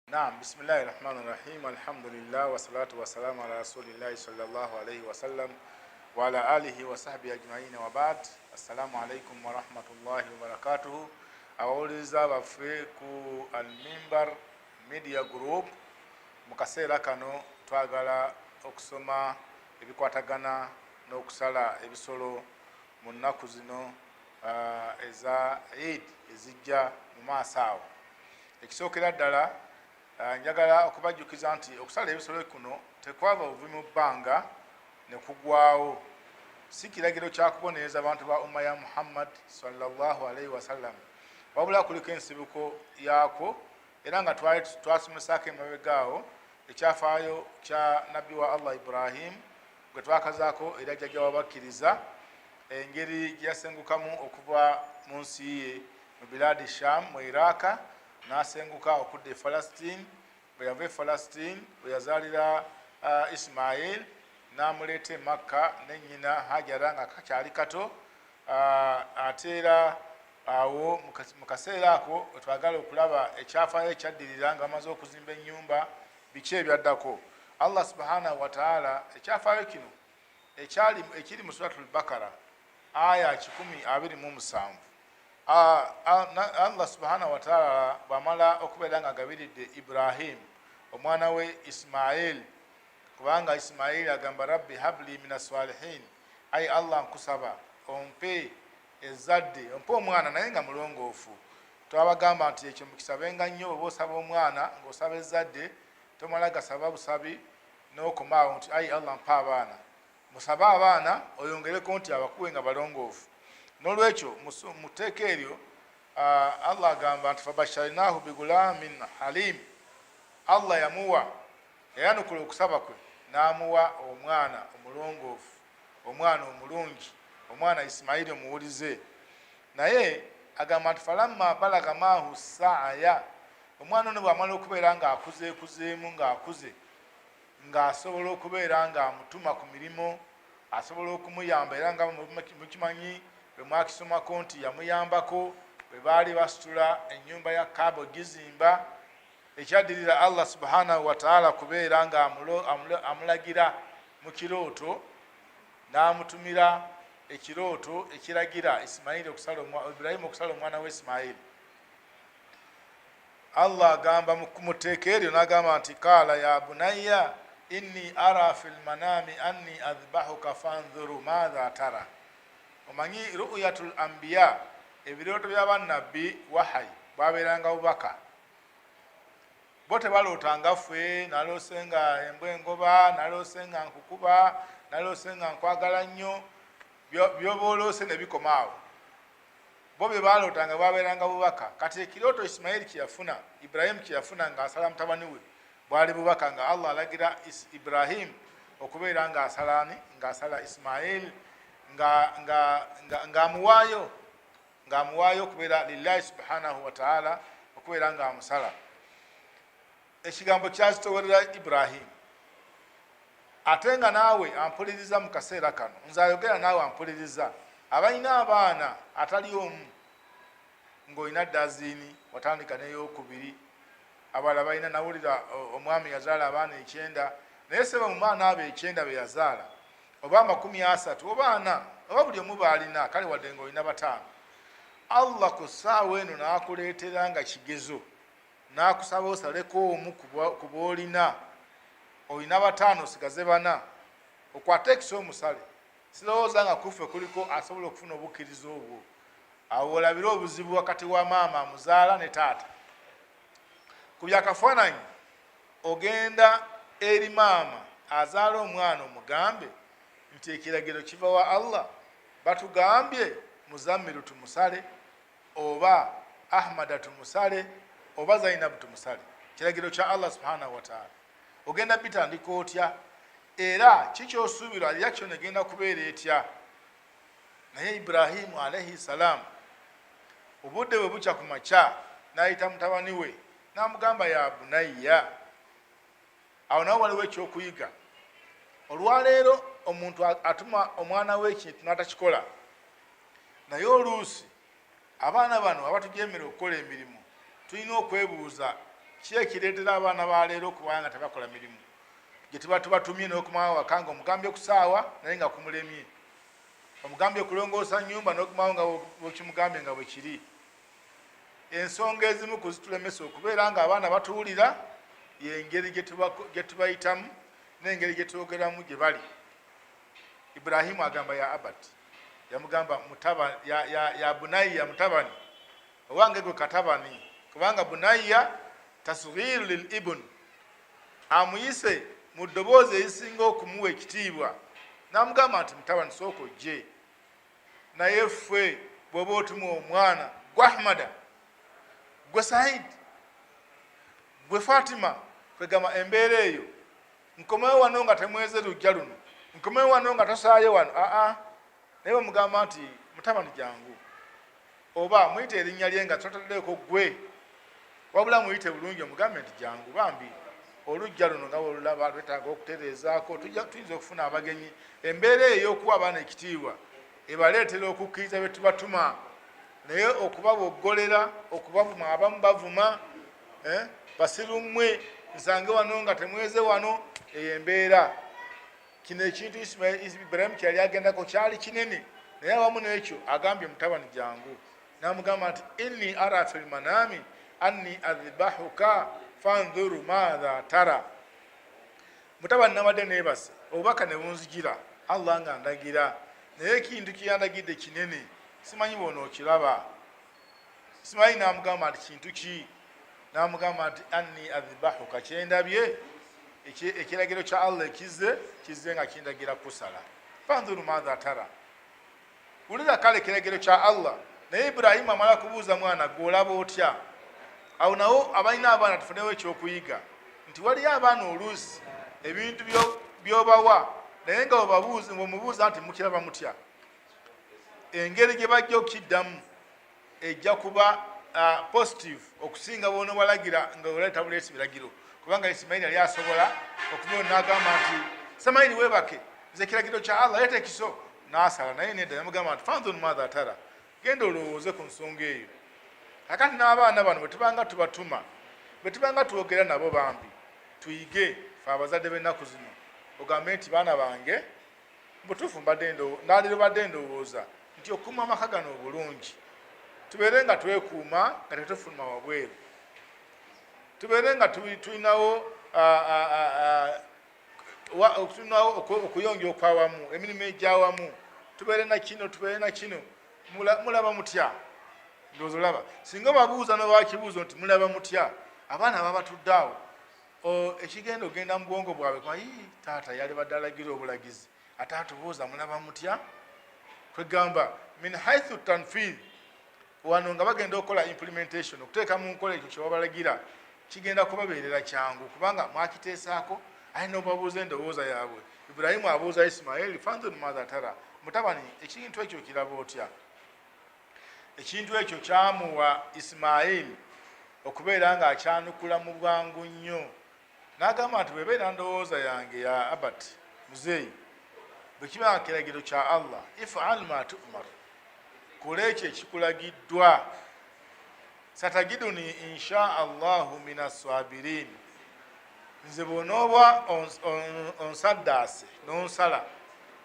Naam, bismillahir rahmanir rahim, alhamdulillah wassalatu wassalamu ala rasulillahi sallallahu alayhi wasallam wa ala alihi wa sahbihi ajma'in wa ba'd. Assalamu alaykum wa rahmatullahi wa barakatuh. Abawuliza baffe ku Al-Mimbar Media Group mu kaseera kano twagala okusoma ebikwatagana n'okusala ebisolo mu nnaku zino eza Eid ezijja mu maaso awo. Ekisookera ddala njagala okubajjukiza nti okusala ebisolo kuno tekwava buvi mu bbanga ne kugwawo. Si kiragiro kya kubonereza abantu ba umma ya Muhammad sallallahu alayhi wasallam, wabula kuliko ensibuko yaako, era nga twasomesako emabegaawo ekyafaayo kya nabbi wa Allah Ibrahim gwe twakazaako era jjajja wabakkiriza engeri gyasengukamu okuva mu nsi ye mu biladi Sham mu Iraka n'asenguka okudda e Palestine. Bwe yava e Palestine bwe yazaalira Ismail n'amuleeta e Makka ne nnyina Hajara nga kakyali kato. Ate era awo mu kaseera ako twagala okulaba ekyafaayo ekyaddirira nga amaze okuzimba ennyumba biki ebyaddako. Allah subhanahu wa ta'ala ekyafaayo kino ekiri mu suratul Bakara aya 127. Allah subhanahu wa ta'ala bamala okubeera nga agabiridde Ibrahim omwana we Ismail, kubanga Ismail agamba rabbi habli minas salihin, ayi Allah nkusaba ompe ezadde, ompe omwana naye nga mulongoofu. Twabagamba nti ekyo mukisabenga nnyo oba osaba omwana ng'osaba ezadde tomala gasaba busabi n'okomaawo nti ayi Allah mpa abaana. Musabe abaana oyongereko nti abakuwe nga balongoofu. N'olwekyo mu tteeka eryo Allah agamba nti fabasharinahu bigulamin halim. Allah yamuwa, yayanukula okusaba kwe n'amuwa omwana omulongoofu, omwana omulungi, omwana Ismaili omuwulize. Naye agamba nti falamma balaga maahu saaya, omwana ono bw'amala okubeera ng'akuzeekuzeemu ng'akuze, ng'asobola okubeera ng'amutuma ku mirimu, asobola okumuyamba, era nga mukimanyi bwe mwakisomako nti yamuyambako bwe baali basitula ennyumba ya Kaaba ogizimba. Ekyaddirira Allah subhanahu wa ta'ala kubeera nga amulagira mu kirooto, n'amutumira ekirooto ekiragira Ibrahim okusala omwana we Ismail. Allah agamba mu tteeka eryo n'agamba nti kaala ya bunayya inni ara fil manami anni adhbahuka fanzuru madha tara. Omanyi ru'yatul anbiya, ebirooto by'abannabbi wahayi bwabeeranga bubaka. Bo tebalootanga ffe naloose nga embwa engoba, naloose nga nkukuba, naloose nga nkwagala nnyo, byoba oloose ne bikomaawo. Bo bye balootanga bwabeeranga bubaka. Kati ekirooto Ismaili kyeyafuna, Ibrahim kyeyafuna ng'asala mutabani we bwali bubaka, nga Allah alagira Ibrahim okubeera ng'asala Ismail ng'amuwaayo okubeera lillahi subhanahu wa ta'ala, okubeera ng'amusala. Ekigambo kyakitowerera Ibrahim. Ate nga naawe ampuliriza mu kaseera kano, nze ayogera naawe ampuliriza, abalina abaana atali omu, ng'olina dazini watandika n'eyokubiri, abalala balina, nawulira omwami yazaala abaana 9, naye seba mu baana abo 9 be yazaala oba 30 oba 4 oba buli omu baalina, kale wadde ng'olina 5. Allah ku ssaawa eno n'akuleetera nga kigezo, n'akusaba osaleko omu ku boolina, olina 5 osigaze 4, okwate ekisa omusale. Sirowooza nga kuffe kuliko asobola okufuna obukkiriza obwo. Awo olabira obuzibu wakati wa maama amuzaala ne taata. Ku byakafaananyi ogenda eri maama azaala omwana omugambe nti ekiragiro kiva wa Allah, batugambye Muzammiru tumusale, oba Ahmada tumusale, oba Zainabu tumusale. Kiragiro kya Allah subhanahu wa ta'ala. Ogenda bitandika otya, era kikyosuubirwa reaction egenda kubeera etya. Naye Ibrahimu alayhi salam obudde bwe bukya ku makya n'ayita mutabani we n'amugamba ya bunayya. Awo nawo waliwo ekyokuyiga. Olwaleero omuntu atuma omwana we ekintu n'atakikola, naye oluusi abaana bano abatujemera okukola emirimu tulina okwebuuza kiye kireetera abaana baleero okubanga tebakola mirimu gye tuba tubatumye n'okumawo wakanga omugambye okusaawa naye nga kumulemye omugambye okulongoosa nnyumba n'okumawo nga bwekimugambye nga bwe kiri ensonga ezimu kuzitulemesa okubeera nga abaana batuwulira yengeri gye tubayitamu n'engeri gye twogeramu gye bali. Iburahimu agamba ya abati yamugamba ya bunayya mutabani owange gwe katabani kubanga bunayya tasghiru lil ibn amuyise mu ddoboozi erisinga okumuwa ekitiibwa n'amugamba nti mutabani sooka ojje naye ffe bw'oba otuma omwana gwe ahmada gwe said gwe fatima kwegamba embeera eyo nkomewo wano nga temweze lujja luno nkomewo wano nga tosaaye wano naye bamugamba nti mutabani jangu oba muyite erinnya lye nga totaddeko gwe wabula muyite bulungi omugambe nti jangu bambi olujja luno nga olulaba twetaaga okutereezaako tuyinza okufuna abagenyi embeera ey'okuwa abaana ekitiibwa ebaleetera okukkiriza bye tubatuma naye okubaboggolera okubavuma abamu bavuma basirummwe nsange wano nga temweze wano eyo embeera kino ekintu Iburahimu kyali agendako kyali kinene naye awamu n'ekyo agambye mutabani jangu n'amugamba nti inni ara fil manami anni adhibahuka fanzuru madha tara mutabani nabadde neebase obubaka ne bunzijira Allah nga ndagira naye ekintu kyeyandagidde kinene simanyi bona okiraba simanyi n'amugamba nti kintu ki n'amugamba nti anni adhibahuka kyendabye ekiragiro kya Allah kizze nga kindagira kusala fanzuru madha tara wulira kale ekiragiro kya Allah naye Iburahimu amala kubuuza mwana gw'olaba otya awo nawo abalina abaana tufunewo ekyokuyiga nti waliyo abaana oluusi ebintu byobawa naye nga bwemubuuza nti mukiraba mutya engeri gye bajja okukiddamu ejja kuba positive okusinga bona walagira nga oleeta buleesi biragiro kubanga Isimayiri yali asobola okubeera n'agamba nti Samayiri weebake nze ekiragiro kya Allah leeta ekiso n'asala naye nedda yamugamba nti fanzuru madha tara genda olowooze ku nsonga eyo kakati n'abaana bano bwe tubanga tubatuma bwe tubanga twogera nabo bambi tuyige fe abazadde b'ennaku zino ogambe nti baana bange butuufu ndaliro badde ndowooza nti okuuma amaka gano obulungi tubeere nga twekuuma nga tetufuluma wabweru tubeere nga tulinawo okuyonja okwawamu emirimu egyawamu tubeere na kino mulaba mutya ndowooza olaba singa babuuza nobakibuuzo nti mulaba mutya abaana babatudde awo ekigenda ogenda mu bwongo bwabwe taata yali badde alagira obulagizi ate atubuuza mulaba mutya kwegamba min haithu tanfidh wano nga bagenda okukola implementation okuteeka mu nkola ekyo kyewabalagira kigenda kubabeerera kyangu kubanga mwakiteesaako aye nobabuuza endowooza yaabwe. Iburahimu abuuza Isimayiri fanzuru madha tara mutabani ekintu ekyo kiraba otya ekintu ekyo kyamuwa Isimayiri okubeera nga akyanukula mu bwangu nnyo n'agamba nti bwebeera ndowooza yange ya abati muzeeyi bwe kiba nga kiragiro kya Allah if'al ma tu'mar kola ekyo ekikulagiddwa satagiduni insha Allahu minas sabirin nze bw'onooba onsaddaase n'onsala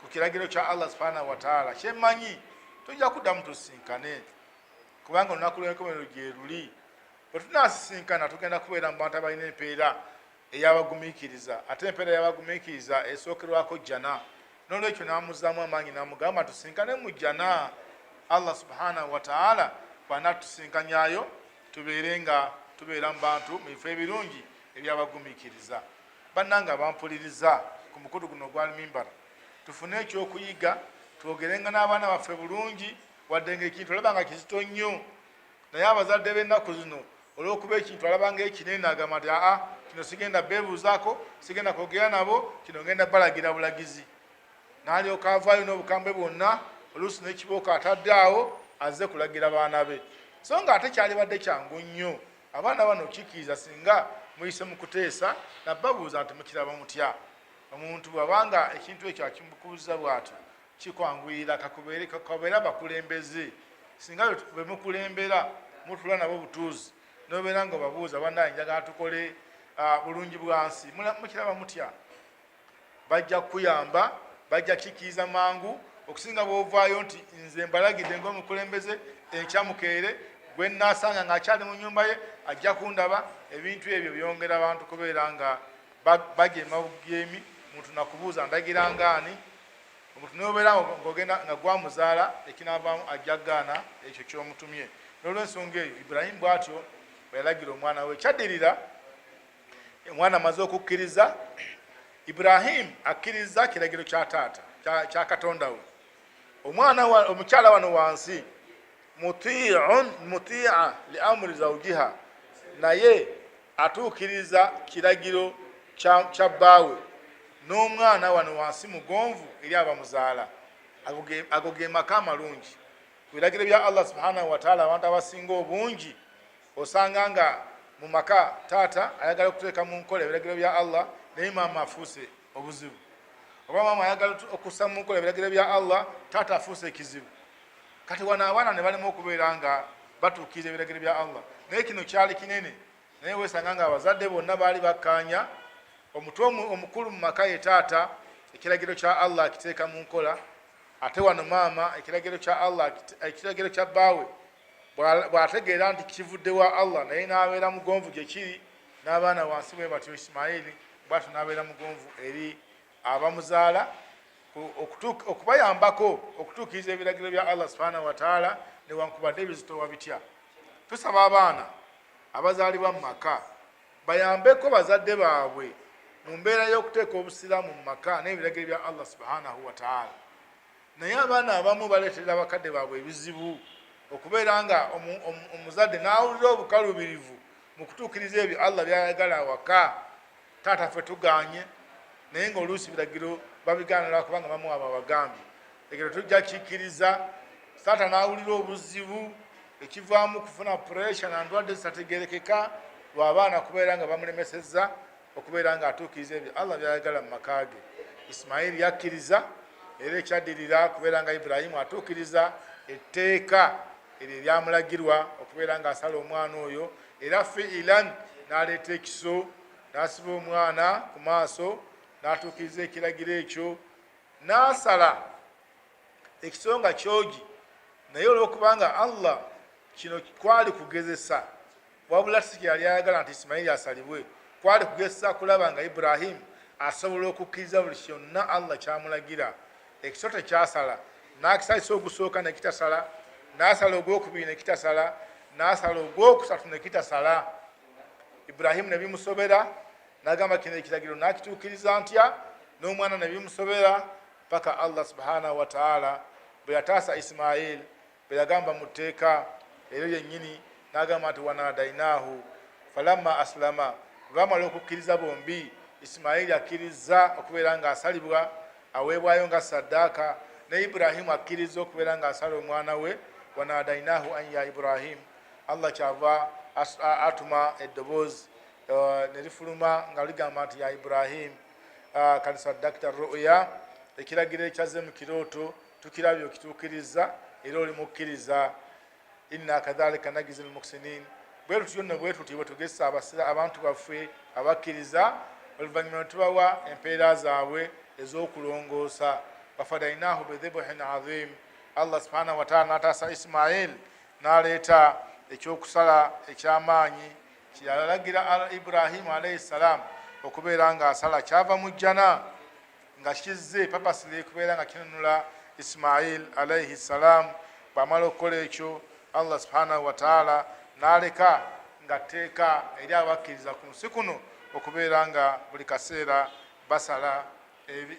ku kiragiro kya Allah subhanahu wa ta'ala kyemmanyi tujja kuddamu tusinkane kubanga olunaku lw'enkomerero gye luli bwe tunaasisinkana tugenda kubeera mu bantu abalina empeera ey'abagumiikiriza ate empeera y'abagumiikiriza esookerwako jjana n'olwekyo n'amuzzaamu amaanyi n'amugamba tusinkane mu jjana Allah subhanahu wa ta'ala bw'anaatusinkanyaayo tubeere nga tubeera mu bantu mu bifo ebirungi ebyabagumiikiriza. Bannanga bampuliriza ku mukulu guno ogwa Mimbara tufune ekyokuyiga twogerenga n'abaana baffe bulungi wadde ng'ekintu olaba nga kizito nnyo naye abazadde b'ennaku zino olw'okuba ekintu alabanga ekinene agamba nti kino sigenda beebuuzaako sigenda kwogera nabo kino ngenda balagira bulagizi n'alyoka avaayo n'obukambwe bwonna oluusi n'ekibooka atadde awo azze kulagira baana be so nga ate kyalibadde kyangu nnyo abaana bano kikkiriza singa muyise mu kuteesa nabbabuuza nti mukiraba mutya omuntu bwabanga ekintu ekyo akimukubuza bw'atyo kikwanguyira kakubeera bakulembeze singa bwe mukulembera mutula nabo butuuzi nobeera nga obabuuza bannaye njagala tukole bulungi bwansi mukiraba mutya bajja kukuyamba bajja kukikiriza mangu okusinga bwovaayo nti nze mbalagidde ngaomukulembeze enkyamukeere gwe nasanga ngaakyali mu nyumba ye ajja kundaba ebintu ebyo byongera abantu kubeera nga bagema bubyemi muntu nakubuuza ndagira ngaani omuntu nobeera ngogenda nga gwamuzaala ekinavaamu ajja gaana ekyo kyomutumye nolwensonga eyo Ibrahimu bwatyo bweyalagira omwana we kyaddirira omwana amaze okukkiriza Ibrahimu akkiriza kiragiro kya taata kya katonda we omwana omukyala wano wansi mutia li amri zawjiha naye atuukiriza kiragiro kya bbaawe n'omwana wano wansi mugonvu eri abamuzaala ago ge maka amalungi ku biragiro bya Allah subhanahu wa ta'ala abantu abasinga obungi osanga nga mu maka taata ayagala okuteeka mu nkola ebiragiro bya Allah naye maama afuuse obuzibu oba maama ayagala okussa mu nkola ebiragiro bya Allah taata afuuse ekizibu kati wano abaana ne balema okubeera nga batuukiriza ebiragiro bya Allah naye kino kyali kinene naye weesanga nga abazadde bonna baali bakkaanya omutwe omukulu mu maka ye taata ekiragiro kya Allah akiteeka mu nkola ate wano maama ekiragiro kya Allah ekiragiro kya bbaawe bw'ategeera nti kivudde wa Allah naye n'abeera mugonvu gye kiri n'abaana wansi bwe batyo Isimayiri bwatyo n'abeera mugonvu eri abamuzaala okubayambako okutuukiriza ebiragiro bya Allah subhanahu wa ta'ala newankubadde ebizitowa bitya. Tusaba abaana abazaalibwa mu maka bayambeko bazadde baabwe mu mbeera y'okuteeka obusiraamu mu maka n'ebiragiro bya Allah subhanahu wa ta'ala. Naye abaana abamu baleetera bakadde baabwe ebizibu okubeera nga omuzadde n'awulira obukalubirivu mu kutuukiriza ebyo Allah byayagala awaka. Taata ffe tuganye naye ng'oluusi biragiro babigaanira kubanga bamuwa babagambye ekyo tujja kikkiriza. Taata n'awulira obuzibu ekivaamu kufuna puresha na ndwadde zitategerekeka lw'abaana kubeera nga bamulemesezza okubeera nga atuukiriza ebyo Allah byayagala mu maka ge. Isimayiri yakkiriza era ekyaddirira kubeera nga Ibulayimu atuukiriza etteeka eryo eryamulagirwa okubeera nga asala omwana oyo era fiilan n'aleeta ekiso n'asiba omwana ku maaso n'atuukiriza ekiragiro ekyo n'asala ekiso nga kyogi. Naye olw'okubanga Allah kino kwali kugezesa wabula si yali ayagala nti Isimayiri asalibwe, kwali kugezesa kulaba nga Ibulayimu asobola okukkiriza buli kyonna Allah kyamulagira. Ekiso tekyasala, n'akisalisa ogusooka ne kitasala, n'asala ogwokubiri ne kitasala, n'asala ogwokusatu ne kitasala. Ibulayimu ne bimusobera n'agamba kino ekiragiro n'akituukiriza ntya, n'omwana ne bimusobera paka Allah subhanahu wa ta'ala bwe yataasa Isimayiri bwe yagamba mu tteeka eryo lyennyini n'agamba nti wanadainahu falamma aslama. Bamala okukkiriza bombi, Isimayiri akkiriza okubeera nga asalibwa aweebwayo nga saddaaka, ne Ibulayimu akkiriza okubeera nga asala omwana we wanadainahu an ya Ibulayimu. Allah kyava atuma eddoboozi ne lifuluma nga ligamba nti ya Ibulayimu kad saddakta ru'ya, ekiragiro ekyazze mu kirooto tukirabye okituukiriza era oli mukkiriza. Inna kadhalika nagizi almuhsinin. Bwe tutyo nno bwe tuti bwe tugesa abantu baffe abakkiriza oluvannyuma ne tubawa empeera zaabwe ez'okulongoosa. Wafadainahu bidhibhin adhim. Allah subhanahu wa ta'ala n'ataasa Isimayiri n'aleeta ekyokusala eky'amaanyi kyeyalagira Ibulayimu alayhi salaam okubeera nga asala, kyava mu jjana nga kizze papasire kubeera nga kinunula Isimayiri alayhi salaam. Bw'amala okukola ekyo Allah subhanahu wa ta'ala n'aleka nga tteeka eri abakkiriza ku nsi kuno okubeera nga buli kaseera basala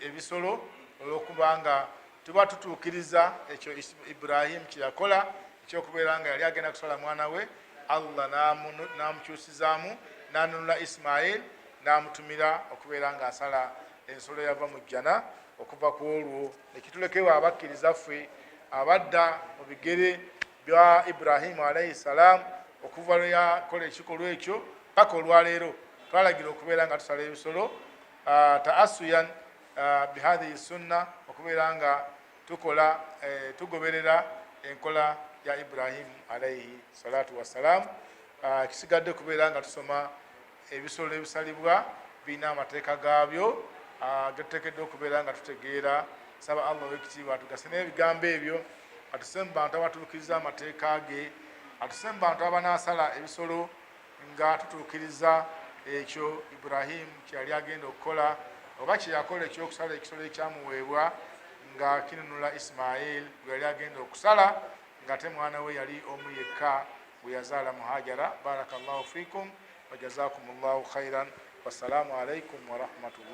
ebisolo olw'okubanga tuba tutuukiriza ekyo Ibulayimu kye yakola ekyokubeera nga yali agenda kusala mwana we. Allah n'amukyusizaamu n'anunula Isimayiri n'amutumira okubeera nga asala ensolo yava mu jjana. Okuva ku olwo nekitulekewo abakkiriza ffe abadda mu bigere bya Ibulayimu alayhi salaam okuva lwe yakola ekikolwa ekyo paka olwaleero twalagira okubeera nga tusala ebisolo taasuyan bihadhihi sunna, okubeera nga tukola tugoberera enkola ya Ibulayimu alayhi salatu wassalaam. kisigadde kubeera nga tusoma ebisolo ebisalibwa birina amateeka gaabyo getuteekeddwa okubeera nga tutegeera. Saba Allah ow'ekitiibwa atugase n'ebigambo ebyo, atuse mu bantu abatuukiriza amateeka ge, atuse mu bantu abanaasala ebisolo nga tutuukiriza ekyo Ibrahimu kye yali agenda okukola, oba kye yakola ekyokusala ekisolo ekyamuweebwa nga kinunula Ismail gwe yali agenda okusala nga ate mwana we yali omu yekka gwe yazaala mu Hajara. Barakallahu fikum wa jazakumullahu khairan. Wassalamu alaikum wa rahmatullah.